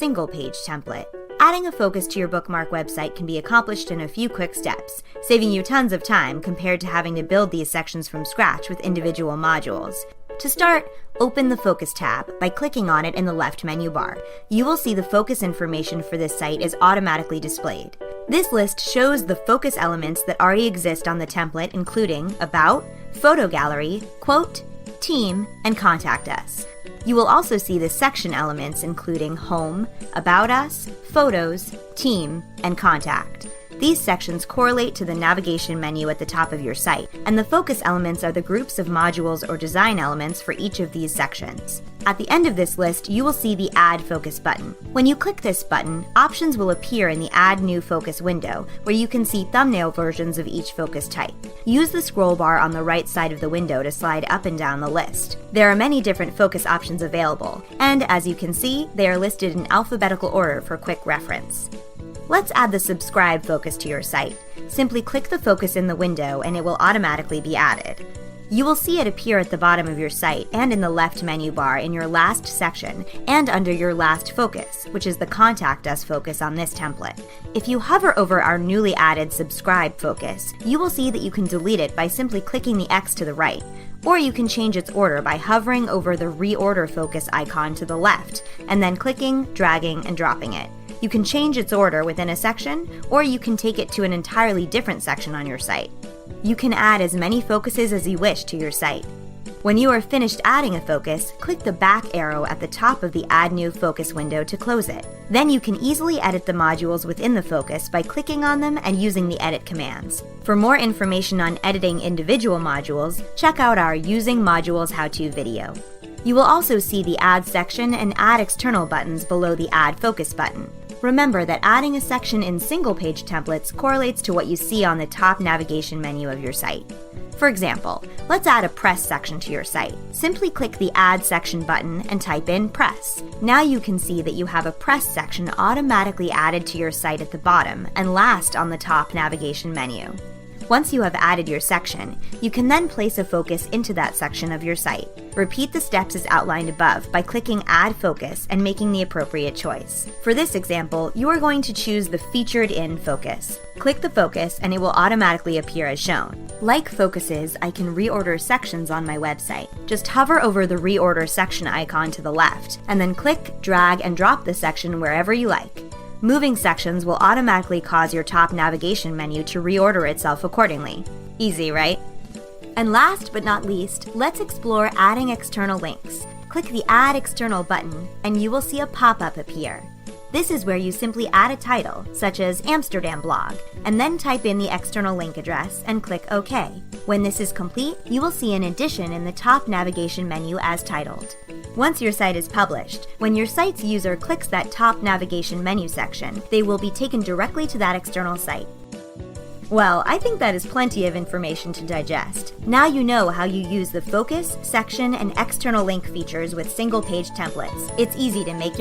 single-page template. Adding a focus to your bookmark website can be accomplished in a few quick steps, saving you tons of time compared to having to build these sections from scratch with individual modules. To start, open the Focus tab by clicking on it in the left menu bar. You will see the focus information for this site is automatically displayed. This list shows the focus elements that already exist on the template, including About, Photo Gallery, Quote, Team, and Contact Us. You will also see the section elements including Home, About Us, Photos, Team, and Contact. These sections correlate to the navigation menu at the top of your site, and the focus elements are the groups of modules or design elements for each of these sections. At the end of this list, you will see the Add Focus button. When you click this button, options will appear in the Add New Focus window, where you can see thumbnail versions of each focus type. Use the scroll bar on the right side of the window to slide up and down the list. There are many different focus options available, and as you can see, they are listed in alphabetical order for quick reference. Let's add the Subscribe focus to your site. Simply click the focus in the window and it will automatically be added. You will see it appear at the bottom of your site and in the left menu bar in your last section and under your last focus, which is the Contact Us focus on this template. If you hover over our newly added Subscribe focus, you will see that you can delete it by simply clicking the X to the right, or you can change its order by hovering over the Reorder focus icon to the left and then clicking, dragging, and dropping it. You can change its order within a section, or you can take it to an entirely different section on your site. You can add as many focuses as you wish to your site. When you are finished adding a focus, click the back arrow at the top of the Add New Focus window to close it. Then you can easily edit the modules within the focus by clicking on them and using the edit commands. For more information on editing individual modules, check out our Using Modules how-to video. You will also see the Add Section and Add External buttons below the Add Focus button. Remember that adding a section in single-page templates correlates to what you see on the top navigation menu of your site. For example, let's add a press section to your site. Simply click the Add Section button and type in Press. Now you can see that you have a press section automatically added to your site at the bottom and last on the top navigation menu. Once you have added your section, you can then place a focus into that section of your site. Repeat the steps as outlined above by clicking Add Focus and making the appropriate choice. For this example, you are going to choose the Featured In focus. Click the focus and it will automatically appear as shown. Like focuses, I can reorder sections on my website. Just hover over the Reorder section icon to the left, and then click, drag, and drop the section wherever you like. Moving sections will automatically cause your top navigation menu to reorder itself accordingly. Easy, right? And last but not least, let's explore adding external links. Click the Add External button and you will see a pop-up appear. This is where you simply add a title, such as Amsterdam blog, and then type in the external link address and click OK. When this is complete, you will see an addition in the top navigation menu as titled. Once your site is published, when your site's user clicks that top navigation menu section, they will be taken directly to that external site. Well, I think that is plenty of information to digest. Now you know how you use the focus, section, and external link features with single-page templates. It's easy to make your